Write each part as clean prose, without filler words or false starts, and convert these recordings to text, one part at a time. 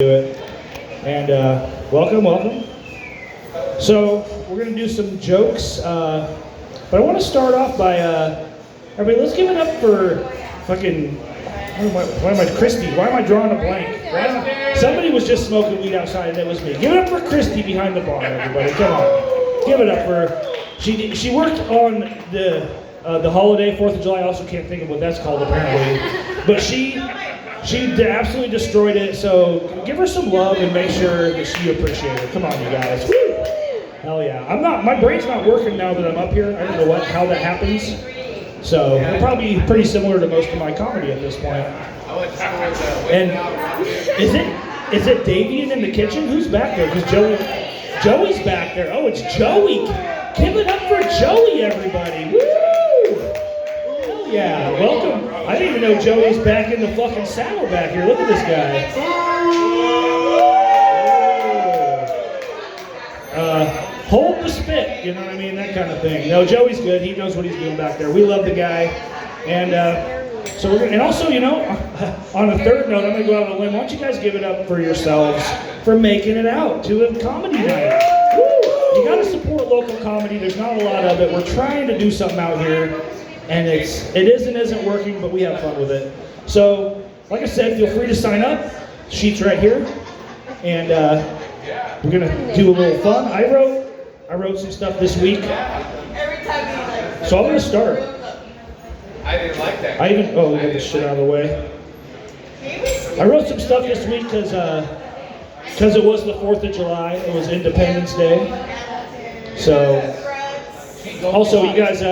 Do it. And welcome. So we're gonna do some jokes, but I want to start off by everybody. Let's give it up for fucking. Why am I Christy? Why am I drawing a blank? Somebody was just smoking weed outside, and it was me. Give it up for Christy behind the bar, everybody. Come on, give it up for. She worked on the holiday 4th of July. I also can't think of what that's called apparently, but she absolutely destroyed it, so give her some love and make sure that she appreciates it. Come on, you guys. Woo! Hell yeah. My brain's not working now that I'm up here. I don't know how that happens. So, it'll probably be pretty similar to most of my comedy at this point. And is it Davian in the kitchen? Who's back there? Because Joey's back there. Oh, it's Joey. Give it up for Joey, everybody. Woo! Hell yeah. Welcome. I didn't even know Joey's back in the fucking saddle back here. Look at this guy. Hold the spit, you know what I mean? That kind of thing. No, Joey's good. He knows what he's doing back there. We love the guy. And so we're gonna, and also, you know, on a third note, I'm gonna go out on a limb. Why don't you guys give it up for yourselves for making it out to a comedy night? Woo! You gotta support local comedy. There's not a lot of it. We're trying to do something out here. And it isn't working, but we have fun with it. So, like I said, feel free to sign up. Sheet's right here, and we're gonna do a little fun. I wrote some stuff this week, so I'm gonna start. I didn't like that. We get this shit out of the way. I wrote some stuff this week because it was the 4th of July. It was Independence Day. So, also you guys.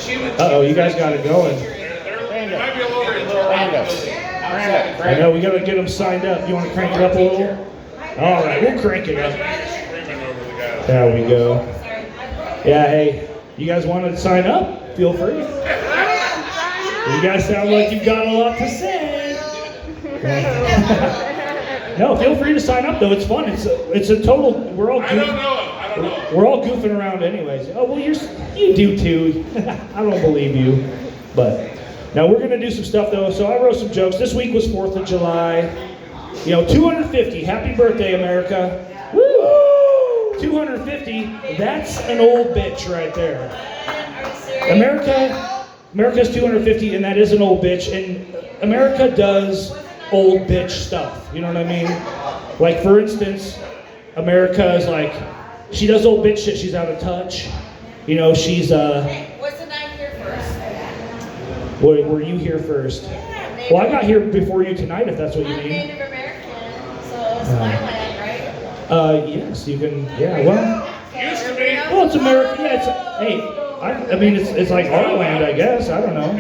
You guys got it going. I know, we gotta get them signed up. You want to crank it up a little? All right, we'll crank it up. There we go. Yeah, hey, you guys want to sign up? Feel free. You guys sound like you've got a lot to say. No, feel free to sign up though. It's fun. It's a total. We're all. We're all goofing around anyways. Oh, well, you do too. I don't believe you. But now we're going to do some stuff though. So I wrote some jokes. This week was 4th of July. You know, 250. Happy birthday, America. Woo! 250. That's an old bitch right there. America's 250, and that is an old bitch. And America does old bitch stuff. You know what I mean? Like, for instance, America is like, she does old bitch shit. She's out of touch. You know, she's Wasn't I here first? Were you here first? Well, I got here before you tonight, if that's what you I'm mean. Native American, so it's my land, right? Yes, you can. Yeah, well. Used to be. Well, it's America. Yeah, I mean, it's like our land, I guess. I don't know.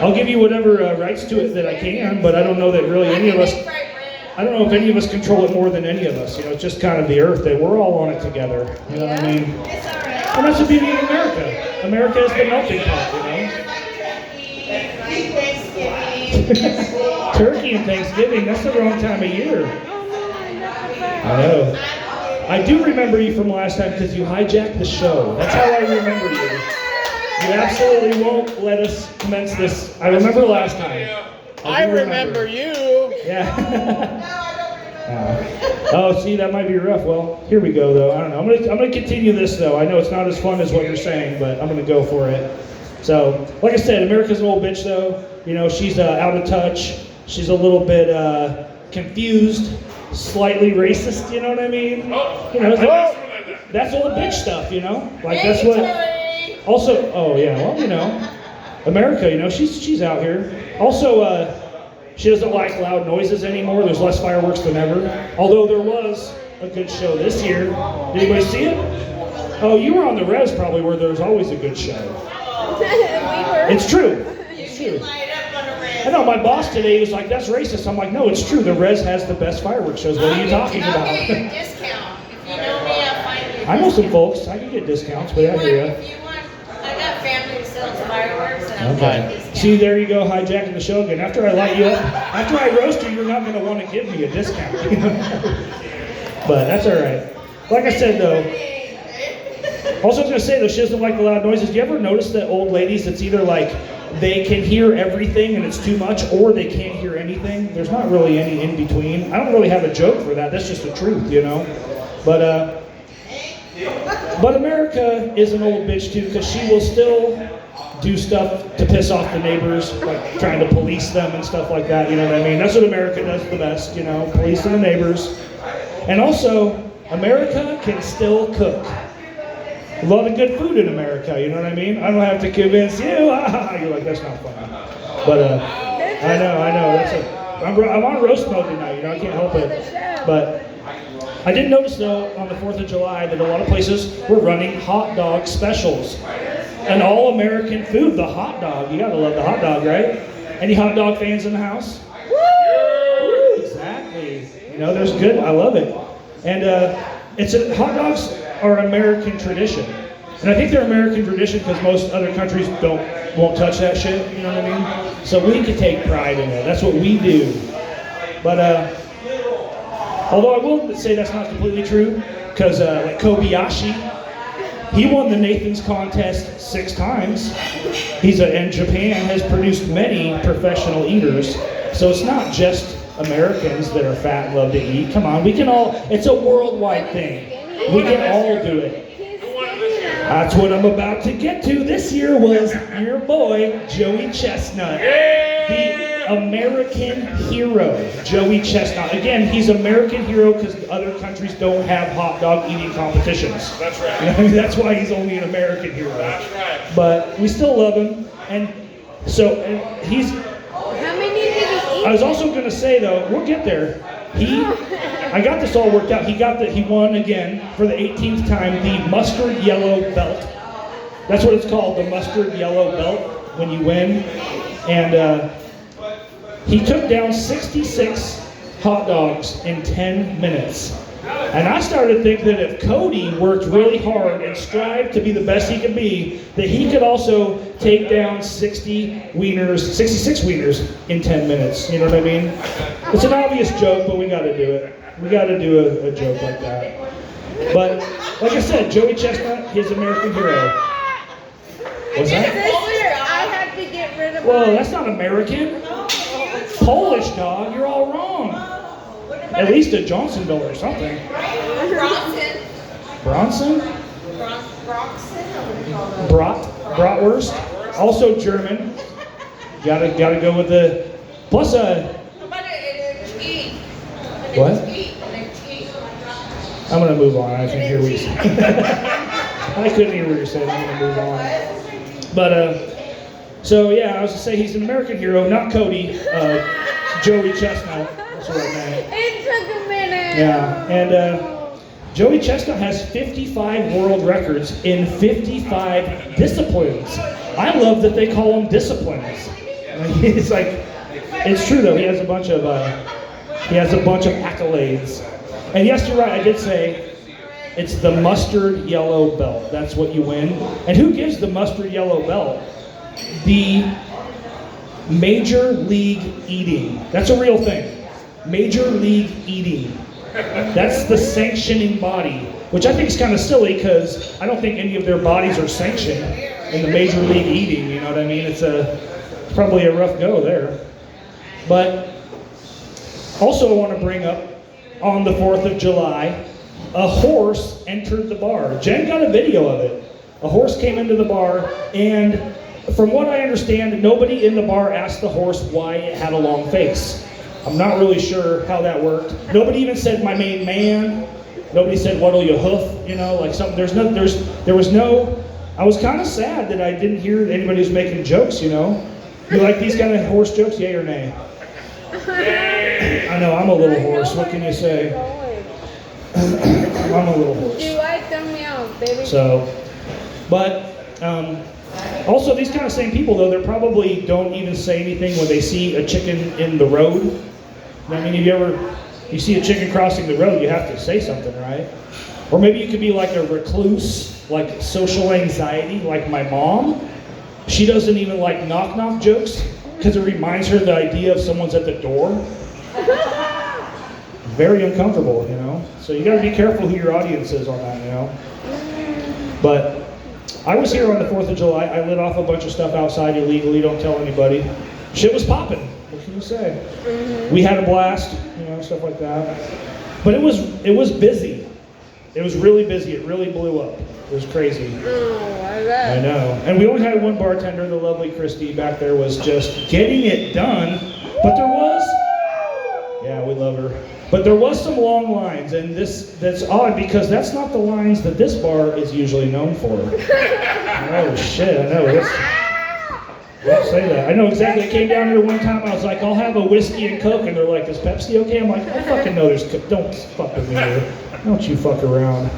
I'll give you whatever rights to it that I can, but I don't know that really any of us. I don't know if any of us control it more than any of us. You know, it's just kind of the earth that we're all on it together. You know what I mean? It's all right. And that's the beauty of America. America is the melting pot, you know? Turkey and Thanksgiving, that's the wrong time of year. I know. I do remember you from last time because you hijacked the show. That's how I remember you. You absolutely won't let us commence this. I remember last time. I remember you. Yeah. Oh, see, that might be rough. Well, here we go, though. I don't know. I'm gonna continue this, though. I know it's not as fun as what you're saying, but I'm gonna go for it. So, like I said, America's an old bitch, though. You know, she's out of touch. She's a little bit confused, slightly racist. You know what I mean? You know, that's old bitch stuff. You know, like that's what. Also, oh yeah, well, you know, America. You know, she's out here. Also, she doesn't like loud noises anymore. There's less fireworks than ever. Although there was a good show this year. Did anybody see it? Oh, you were on the res probably where there's always a good show. It's true. It's true. I know, my boss today was like, that's racist. I'm like, no, it's true. The res has the best fireworks shows. What are you talking about? I'll give you a discount. If you know me, I'll find you. I know some folks. I can get discounts, but I hear If you want, I got family who sells fireworks, and I'll Okay. give you a discount. See, there you go, hijacking the show again. After I light you up, after I roast you, you're not going to want to give me a discount. But that's all right. Like I said, though, also I was going to say, though, she doesn't like the loud noises. Do you ever notice that old ladies, it's either like they can hear everything and it's too much, or they can't hear anything. There's not really any in between. I don't really have a joke for that. That's just the truth, you know. But America is an old bitch too, because she will still do stuff to piss off the neighbors, like trying to police them and stuff like that. You know what I mean? That's what America does the best, you know, policing the neighbors. And also, America can still cook. A lot of good food in America, you know what I mean? I don't have to convince you. You're like, that's not funny. But I know. I'm on roast mode tonight, you know, I can't help it. But I did notice though on the 4th of July that a lot of places were running hot dog specials. An all-American food, the hot dog. You gotta love the hot dog, right? Any hot dog fans in the house? Woo! Exactly. You know, there's good. I love it. And hot dogs are American tradition, and I think they're American tradition because most other countries won't touch that shit. You know what I mean? So we can take pride in it. That's what we do. But although I will say that's not completely true, because like Kobayashi, he won the Nathan's contest 6 times. And Japan has produced many professional eaters. So it's not just Americans that are fat and love to eat. Come on, we can all, it's a worldwide thing. We can all do it. That's what I'm about to get to. This year was your boy, Joey Chestnut. The American hero, Joey Chestnut. Again, he's American hero because other countries don't have hot dog eating competitions. That's right. You know, I mean, that's why he's only an American hero. That's right. But we still love him. And so he's... How many did he eat? I was also going to say though, we'll get there. I got this all worked out. He won again for the 18th time the mustard yellow belt. That's what it's called, the mustard yellow belt when you win. And he took down 66 hot dogs in 10 minutes. And I started to think that if Cody worked really hard and strived to be the best he could be, that he could also take down 66 wieners in 10 minutes. You know what I mean? It's an obvious joke, but we got to do it. We got to do a joke like that. But like I said, Joey Chestnut, his American hero. What's that? I have to get rid of Whoa, that's not American. Polish, dog. You're all wrong. At least a Johnsonville or something. Bronson? Bratwurst. Also German. Gotta go with the plus what? I'm gonna move on. I can hear what you said. I couldn't hear what you said. I'm gonna move on. But so yeah, I was to say he's an American hero, not Cody. Joey Chestnut. That's what I meant. It took a minute. Yeah, and Joey Chestnut has 55 world records in 55 disciplines. I love that they call them disciplines. It's like, it's true though. He has a bunch of accolades. And yes, you're right. I did say it's the mustard yellow belt. That's what you win. And who gives the mustard yellow belt? The Major League Eating. That's a real thing. Major League Eating. That's the sanctioning body, which I think is kind of silly because I don't think any of their bodies are sanctioned in the Major League Eating. You know what I mean? It's probably a rough go there. But also I want to bring up on the 4th of July, a horse entered the bar. Jen got a video of it. A horse came into the bar, and from what I understand, nobody in the bar asked the horse why it had a long face. I'm not really sure how that worked. Nobody even said my main man. Nobody said what'll you hoof, you know, like something. There was no. I was kind of sad that I didn't hear anybody was making jokes, you know. You like these kind of horse jokes, yay or nay? I know, I'm a little horse. What can you say? I'm a little horse. Do I throw me out, baby? So, but also these kind of same people though, they probably don't even say anything when they see a chicken in the road. I mean, you see a chicken crossing the road, you have to say something, right? Or maybe you could be like a recluse, like social anxiety, like my mom. She doesn't even like knock-knock jokes because it reminds her of the idea of someone's at the door. Very uncomfortable, you know? So you gotta be careful who your audience is on that, you know? But I was here on the 4th of July. I lit off a bunch of stuff outside illegally. Don't tell anybody. Shit was popping. What can you say? We had a blast, stuff like that. But it was busy. It was really busy. It really blew up. It was crazy. I know. And we only had one bartender, the lovely Christy, back there was just getting it done. But there was, yeah, we love her. But there was some long lines, and that's odd because that's not the lines that this bar is usually known for. Oh shit, I know. Don't say that. I know exactly. I came down here one time, I was like, I'll have a whiskey and Coke, and they're like, is Pepsi okay? I'm like, I fucking know there's Coke. Don't fuck with me here. Don't you fuck around.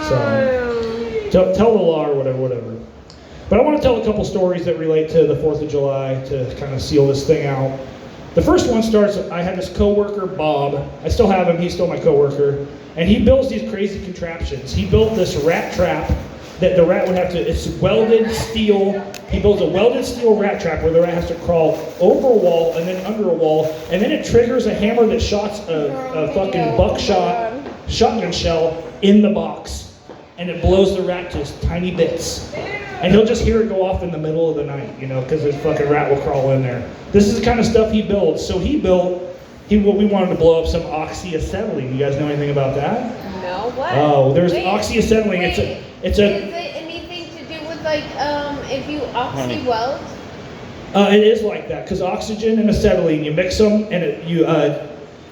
So, tell the law or whatever. But I want to tell a couple stories that relate to the 4th of July to kind of seal this thing out. The first one starts, I had this coworker, Bob. I still have him, he's still my coworker. And he builds these crazy contraptions. He built this rat trap that the rat would have to, it's welded steel. He builds a welded steel rat trap where the rat has to crawl over a wall and then under a wall. And then it triggers a hammer that shots a fucking buckshot shotgun shell in the box. And it blows the rat to tiny bits. And he'll just hear it go off in the middle of the night, because his fucking rat will crawl in there. This is the kind of stuff he builds. So we wanted to blow up some oxyacetylene. You guys know anything about that? No, what? Oh, there's oxyacetylene. Wait, it's is it anything to do with if you oxy weld? It is like that because oxygen and acetylene, you mix them, and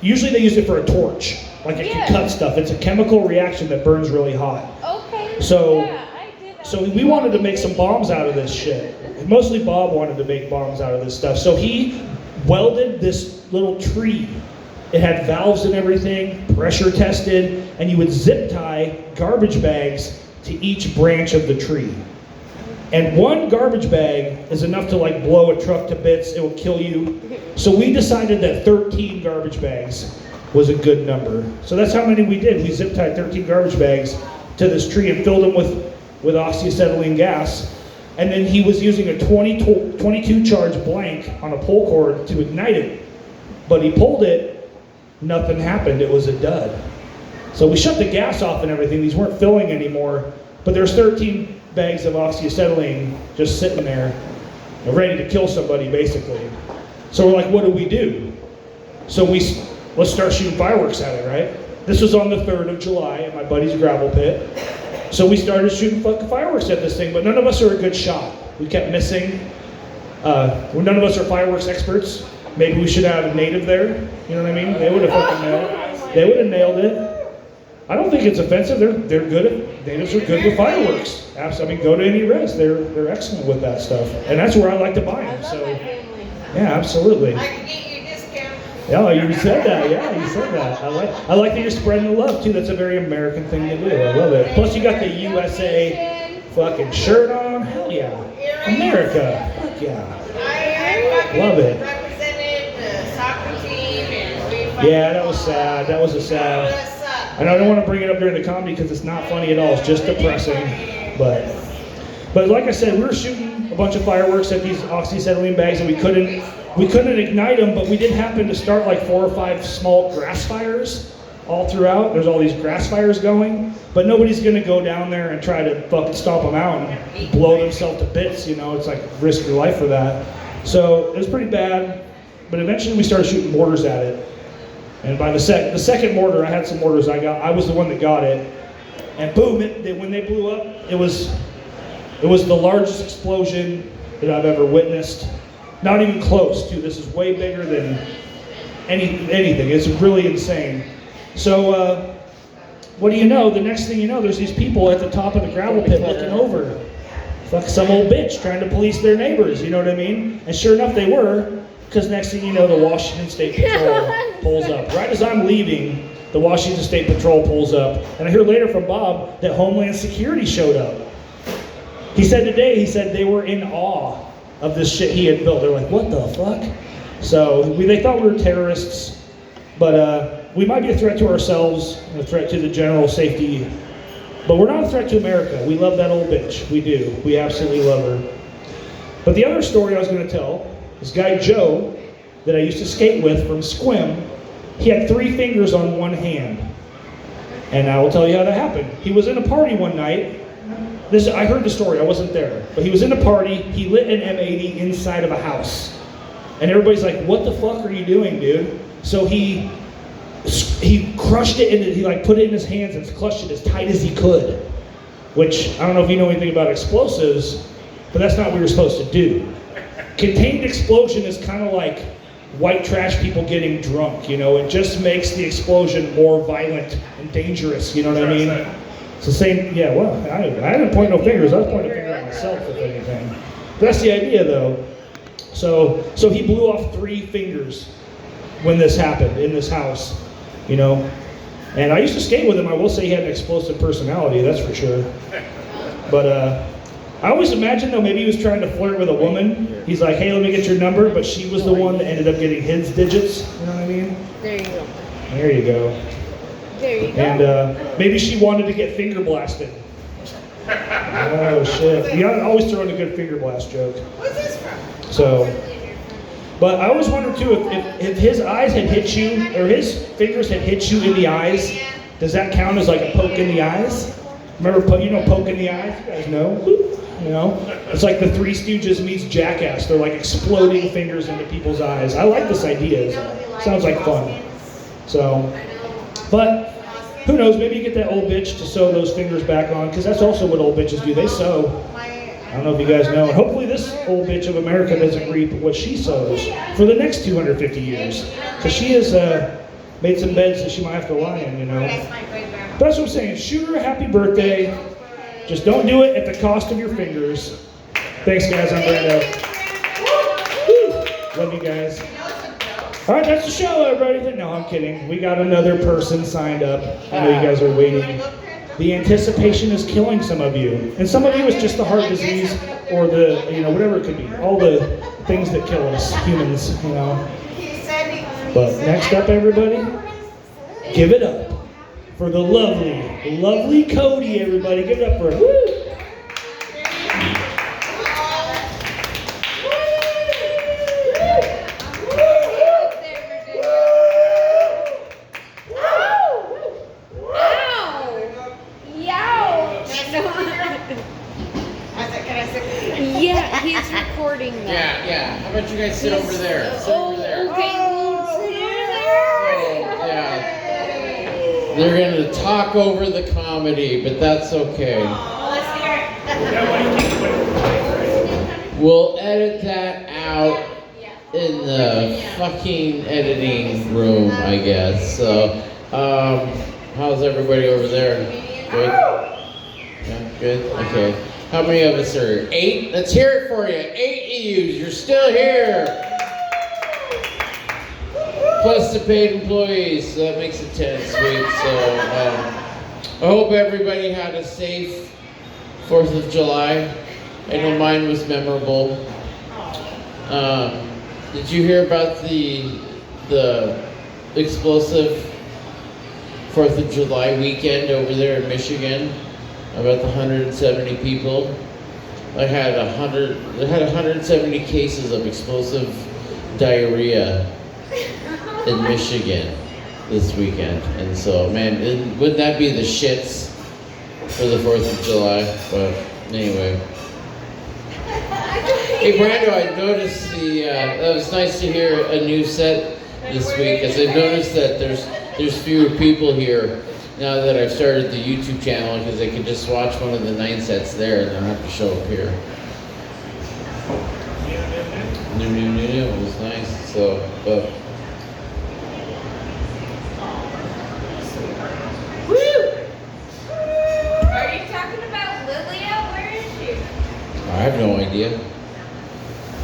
usually they use it for a torch, like it can cut stuff. It's a chemical reaction that burns really hot. Okay. So. Yeah, I did that. So we wanted to make some bombs out of this shit. Mostly Bob wanted to make bombs out of this stuff. So he welded this little tree. It had valves and everything, pressure tested, and you would zip tie garbage bags to each branch of the tree. And one garbage bag is enough to blow a truck to bits. It will kill you. So we decided that 13 garbage bags was a good number. So that's how many we did. We zip tied 13 garbage bags to this tree and filled them with oxyacetylene gas. And then he was using a 22 charge blank on a pull cord to ignite it. But he pulled it, nothing happened, it was a dud. So we shut the gas off and everything, these weren't filling anymore, but there's 13 bags of oxyacetylene just sitting there, ready to kill somebody basically. So we're like, what do we do? So let's start shooting fireworks at it, right? This was on the 3rd of July at my buddy's gravel pit. So we started shooting fucking fireworks at this thing, but none of us are a good shot. We kept missing. None of us are fireworks experts. Maybe we should have a native there. You know what I mean? They would have fucking nailed it. They would have nailed it. I don't think it's offensive. They're good. Natives are good with fireworks. Absolutely. I mean, go to any res. They're excellent with that stuff, and that's where I like to buy them. So, yeah, absolutely. I can get you a discount. Yeah, you said that. Yeah, you said that. I like that you're spreading the love too. That's a very American thing to do. I love it. Plus, you got the USA fucking shirt on. Hell yeah, America. Fuck yeah. Love it. Represented the soccer team, and we. Yeah, that was sad. That was a sad. And I don't want to bring it up during the comedy because it's not funny at all. It's just depressing. But like I said, we were shooting a bunch of fireworks at these oxyacetylene bags, and we couldn't ignite them. But we did happen to start 4 or 5 small grass fires all throughout. There's all these grass fires going, but nobody's gonna go down there and try to fucking stomp them out and blow themselves to bits. It's like risk your life for that. So it was pretty bad. But eventually we started shooting mortars at it. And by the second mortar, I had some mortars I was the one that got it. And boom, when they blew up, it was the largest explosion that I've ever witnessed. Not even close, too. This is way bigger than anything. It's really insane. So, what do you know? The next thing you know, there's these people at the top of the gravel pit looking over. Fuck some old bitch trying to police their neighbors, you know what I mean? And sure enough, they were. Because next thing you know, the Washington State Patrol pulls up. Right as I'm leaving, the Washington State Patrol pulls up. And I hear later from Bob that Homeland Security showed up. He said they were in awe of this shit he had built. They're like, what the fuck? So they thought we were terrorists. But we might be a threat to ourselves, a threat to the general safety. But we're not a threat to America. We love that old bitch. We do. We absolutely love her. But the other story I was going to tell, this guy Joe, that I used to skate with from Squim, he had 3 fingers on one hand. And I will tell you how that happened. He was in a party one night, I heard the story, I wasn't there. But he was in a party, he lit an M80 inside of a house. And everybody's like, what the fuck are you doing, dude? So he crushed it, and he like put it in his hands and clutched it as tight as he could. Which, I don't know if you know anything about explosives, but that's not what we were supposed to do. Contained explosion is kind of like white trash people getting drunk, you know? It just makes the explosion more violent and dangerous, you know what I mean? It's the same, yeah, well, I didn't point no fingers, I was pointing a finger at myself, if anything. But that's the idea, though. So he blew off 3 fingers when this happened in this house, you know? And I used to skate with him. I will say he had an explosive personality, that's for sure. But I always imagine, though, maybe he was trying to flirt with a woman. He's like, hey, let me get your number, but she was the one that ended up getting his digits, you know what I mean? There you go. There you go. There you go. And maybe she wanted to get finger blasted. Oh, shit. You gotta always throw in a good finger blast joke. What's this from? So, but I always wonder too, if his eyes had hit you, or his fingers had hit you in the eyes, does that count as like a poke in the eyes? Remember, poke in the eyes? You guys know? You know? It's like the Three Stooges meets Jackass. They're like exploding fingers into people's eyes. I like this idea. Sounds like fun. So, but who knows? Maybe you get that old bitch to sew those fingers back on, because that's also what old bitches do. They sew. I don't know if you guys know. And hopefully this old bitch of America doesn't reap what she sows for the next 250 years. Because she has made some beds that she might have to lie in, you know. But that's what I'm saying. Shoot her a happy birthday. Just don't do it at the cost of your fingers. Thanks, guys. I'm Brando. Woo. Love you guys. All right, that's the show, everybody. No, I'm kidding. We got another person signed up. I know you guys are waiting. The anticipation is killing some of you. And some of you it's just the heart disease or the, you know, whatever it could be. All the things that kill us, humans, you know. But next up, everybody, give it up for the lovely Cody, everybody. Give it up for her. Woo! Yeah, he's recording that. Yeah. How about you guys sit over there? Sit over there. Okay, we'll sit over there. Yeah. They're gonna talk over the comedy, but that's okay. Let's hear it. We'll edit that out in the fucking editing room, I guess. So, how's everybody over there? Good? Yeah, good? Okay. How many of us are 8? Let's hear it for you. 8 of you. You're still here. Plus the paid employees. So that makes it 10 sweet. So I hope everybody had a safe 4th of July. I know mine was memorable. Did you hear about the explosive 4th of July weekend over there in Michigan? About the 170 people. I had 170 cases of explosive diarrhea in Michigan this weekend. And so, man, wouldn't that be the shits for the 4th of July? But anyway. Hey, Brando, I noticed that was nice to hear a new set this week, as I've noticed that there's fewer people here now that I've started the YouTube channel, because they can just watch one of the 9 sets there and they don't have to show up here. New. It was nice. So, but. Woo! Are you talking about Lilia? Where is she? I have no idea.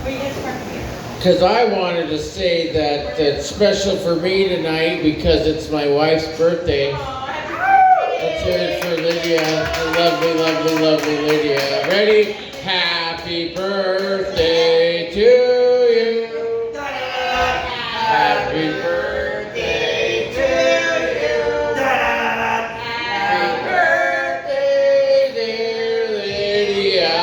Are you guys from here? Because I wanted to say that it's special for me tonight because it's my wife's birthday. Let's hear it for Lydia, the lovely Lydia. Ready? Happy birthday to you. Happy birthday to you. Happy birthday, dear Lydia.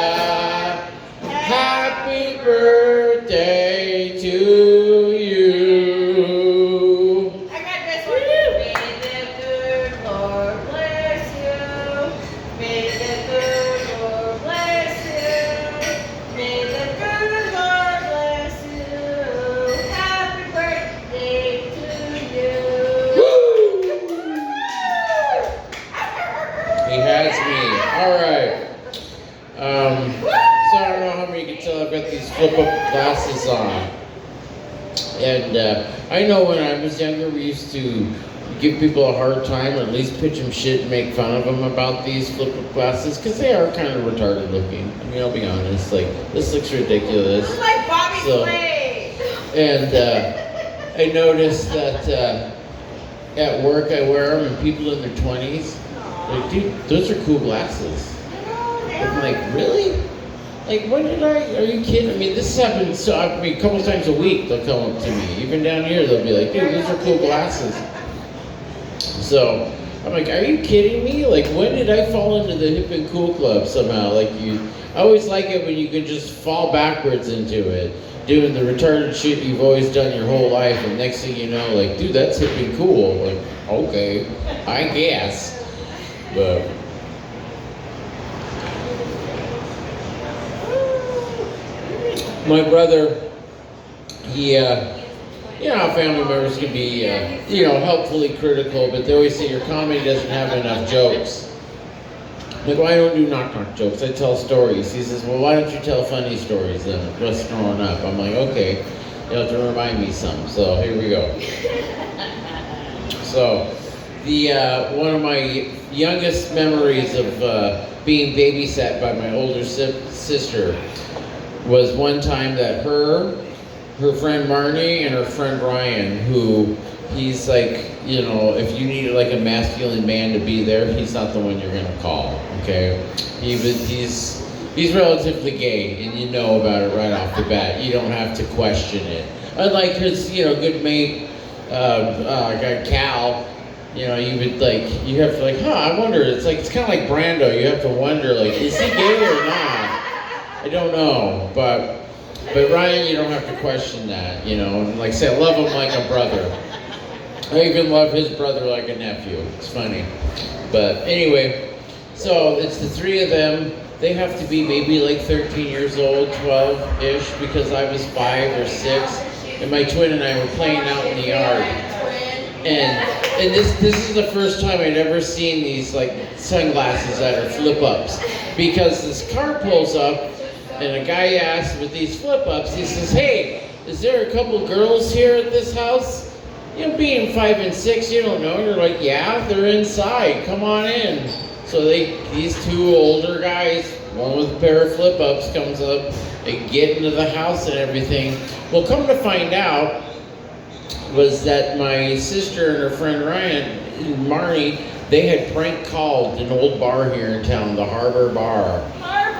Happy birthday to you. I got this one. May the good Lord bless you. May the good That's me. All right. So I don't know how many you can tell I've got these flip-up glasses on. And I know when I was younger, we used to give people a hard time, or at least pitch them shit and make fun of them about these flip-up glasses, because they are kind of retarded looking. I mean, I'll be honest, like, this looks ridiculous. It's like Bobby Flay. And I noticed that at work I wear them, and people in their 20s, like, dude, those are cool glasses. I'm like, really? Like, when did are you kidding? I mean, this happens a couple times a week they'll come up to me. Even down here they'll be like, dude, those are cool glasses. So, I'm like, are you kidding me? Like, when did I fall into the hip and cool club somehow? Like, I always like it when you can just fall backwards into it, doing the retarded shit you've always done your whole life, and next thing you know, like, dude, that's hip and cool. Like, okay, I guess. But my brother, he, you know how family members can be, helpfully critical, but they always say your comedy doesn't have enough jokes. I'm like, well, I don't do knock-knock jokes, I tell stories. He says, well, why don't you tell funny stories then, just growing up? I'm like, okay, you have to remind me some, so here we go. So, one of my youngest memories of being babysat by my older sister was one time that her friend Marnie, and her friend Ryan, who he's like, if you need like a masculine man to be there, he's not the one you're gonna call, okay? He's relatively gay, and you know about it right off the bat. You don't have to question it. Unlike his, good mate, guy Cal, you have to like, I wonder, it's kind of like Brando, you have to wonder, like, is he gay or not? I don't know, but Ryan, you don't have to question that, and like I say, I love him like a brother. I even love his brother like a nephew. It's funny. But anyway, so it's the three of them. They have to be maybe like 13 years old, 12-ish, because I was 5 or 6, and my twin and I were playing out in the yard. And this is the first time I'd ever seen these like sunglasses that are flip-ups, because this car pulls up, and a guy asks with these flip-ups, he says, hey, is there a couple girls here at this house? Being 5 and 6, you don't know. You're like, yeah, they're inside. Come on in. So these two older guys, one with a pair of flip-ups, comes up, they get into the house and everything. Well, come to find out was that my sister and her friend Ryan and Marnie, they had prank called an old bar here in town, the Harbor Bar.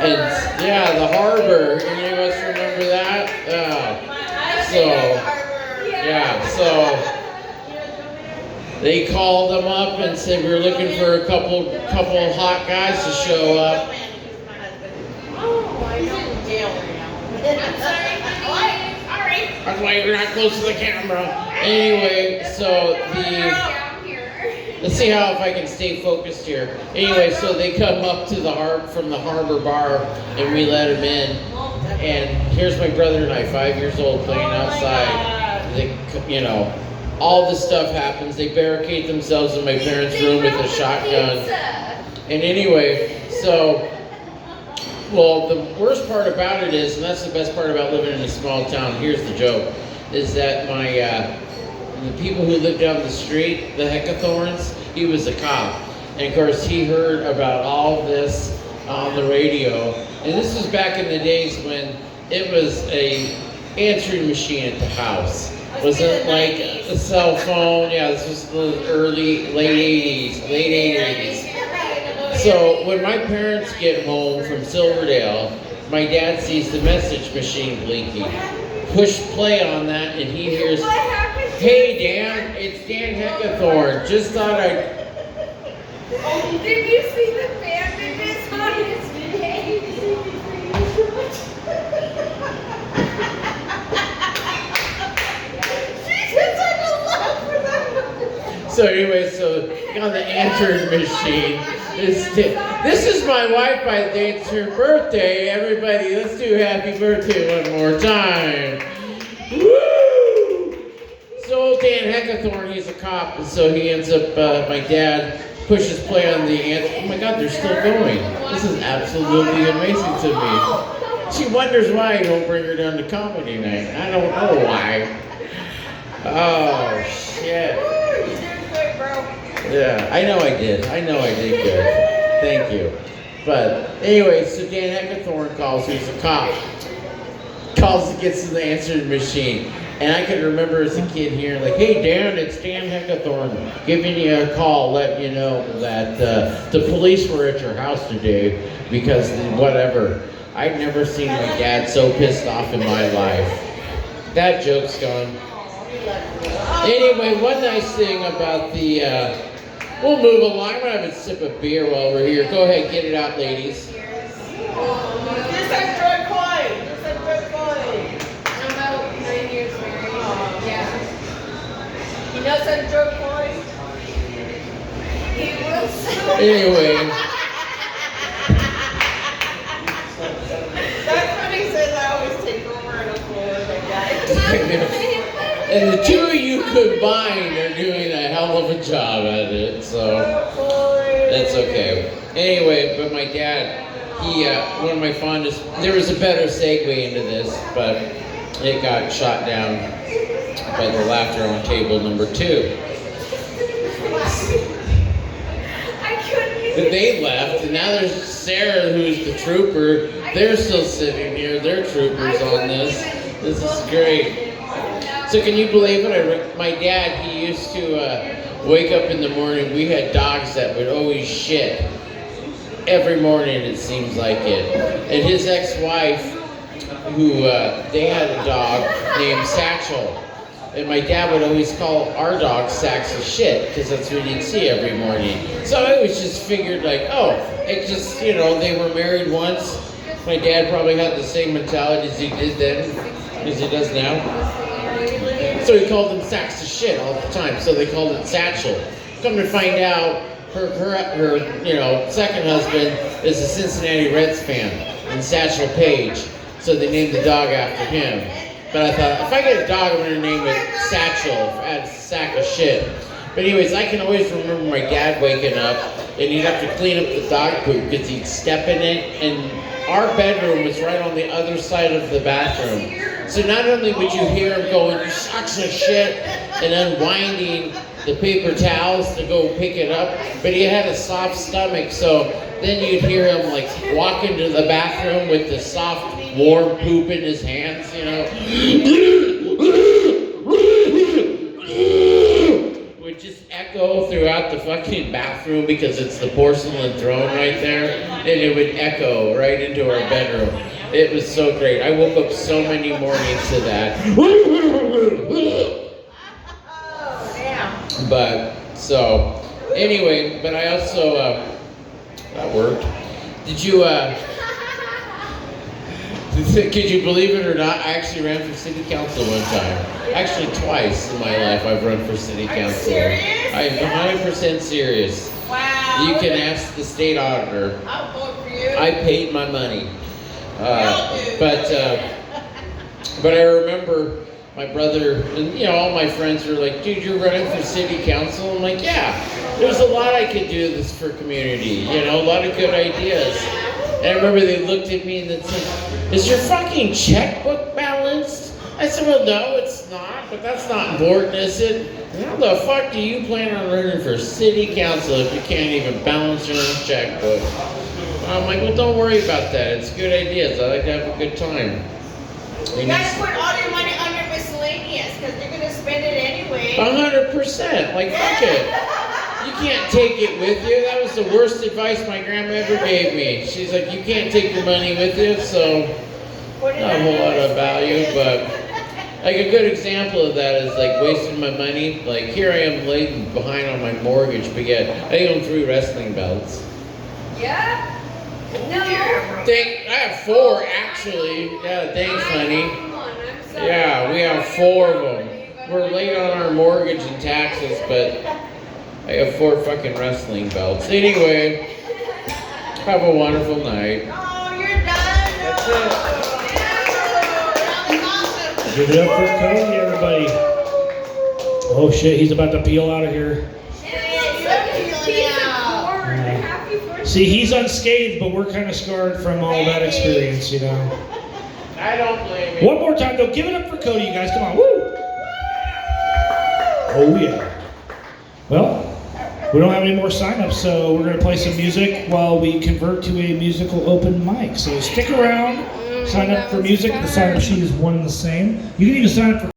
And yeah, the Harbor. Any of us remember that? So they called them up and said we're looking for a couple hot guys to show up. Oh, I know. I'm sorry, honey. All right. That's why you're not close to the camera. Anyway, so let's see how if I can stay focused here. Anyway, so they come up to from the Harbor Bar, and we let them in. And here's my brother and I, 5 years old, playing outside. All this stuff happens. They barricade themselves in my parents' room with a shotgun. And anyway, the worst part about it is, and that's the best part about living in a small town, here's the joke, is that the people who lived down the street, the Heckathorns, he was a cop. And of course, he heard about all of this on the radio. And this was back in the days when it was a answering machine at the house. Wasn't like a cell phone. Yeah, this was the late 80s. So when my parents get home from Silverdale, my dad sees the message machine blinking. Push play on that, and he hears, hey Dan, it's Dan Heckathorn. Just thought I'd... Did you see the fan images on his face? So anyway, on the answering machine, this is my wife by the day. It's her birthday. Everybody, let's do happy birthday one more time. Woo! So Dan Heckathorn, he's a cop, and so he ends up, my dad pushes play on the answer. Oh my God, they're still going. This is absolutely amazing to me. She wonders why I don't bring her down to comedy night. I don't know why. Oh, shit. Yeah, I know I did. Good. Thank you. But anyway, so Dan Heckathorn calls, who's a cop. Calls and gets to the answering machine. And I can remember as a kid hearing like, hey Dan, it's Dan Heckathorn giving you a call, letting you know that the police were at your house today because whatever. I'd never seen my dad so pissed off in my life. That joke's gone. Anyway, one nice thing about the, we'll move along. I'm gonna have a sip of beer while we're here. Go ahead, get it out, ladies. Just that drug coin. Just that drug coin. I'm about 9 years married. Yeah. He knows that drug coin. He will. Anyway. That's what he says. I always take over in a floor like that. And the two of you combined are doing a hell of a job at it, so that's okay. Anyway, but my dad, he, one of my fondest, there was a better segue into this, but it got shot down by the laughter on table number 2. But they left, and now there's Sarah, who's the trooper. They're still sitting here. They're troopers on this. This is great. So can you believe it? My dad, he used to wake up in the morning. We had dogs that would always shit. Every morning, it seems like it. And his ex-wife, who, they had a dog named Satchel. And my dad would always call our dog sacks of shit, because that's what he'd see every morning. So I always just figured like, oh, it just, you know, they were married once. My dad probably had the same mentality as he did then, as he does now. So he called them sacks of shit all the time. So they called it Satchel. Come to find out, her you know, second husband is a Cincinnati Reds fan, and Satchel Paige. So they named the dog after him. But I thought, if I get a dog, I'm gonna name it Satchel. Add sack of shit. But anyways, I can always remember my dad waking up, and he'd have to clean up the dog poop because he'd step in it, and our bedroom was right on the other side of the bathroom. So not only would you hear him going, you sacks of shit, and unwinding the paper towels to go pick it up, but he had a soft stomach, so then you'd hear him like walk into the bathroom with the soft, warm poop in his hands, you know. Would just echo throughout the fucking bathroom because it's the porcelain throne right there, and it would echo right into our bedroom. It was so great. I woke up so many mornings to that. But, so, anyway, but I also, that worked. Did you, could you believe it or not, I actually ran for city council one time. Actually, twice in my life I've run for city council. Are you serious? I'm 100% serious. Wow. You can ask the state auditor. I'll vote for you. I paid my money. But But I remember my brother and, you know, all my friends were like, dude, you're running for city council? I'm like, yeah, there's a lot I could do this for community, you know, a lot of good ideas. And I remember they looked at me and they said, is your fucking checkbook balanced? I said, well, no, it's not, but that's not important, is it? How the fuck do you plan on running for city council if you can't even balance your own checkbook? I'm like, well, don't worry about that. It's good ideas. I like to have a good time. you gotta put all your money under miscellaneous because you're gonna spend it anyway. 100%. Like, fuck it. You can't take it with you. That was the worst advice my grandma ever gave me. She's like, you can't take your money with you, so not a whole lot of value, but like a good example of that is like wasting my money. Like here I am laden behind on my mortgage, but yet I own 3 wrestling belts. Yeah? No. I have 4 actually. Yeah, thanks, honey. Yeah, we have 4 of them. We're late on our mortgage and taxes, but I have 4 fucking wrestling belts. Anyway, have a wonderful night. Oh, you're done. That's it. Give it up for Cody, everybody. Oh shit, he's about to peel out of here. Piece of See, he's unscathed, but we're kind of scarred from all that experience, you know. I don't blame you. One more time, though. Give it up for Cody, you guys. Come on. Woo! Oh, yeah. Well, we don't have any more sign-ups, so we're going to play some music while we convert to a musical open mic. So stick around. Sign up for music. The sign-up sheet is one and the same. You can even sign up for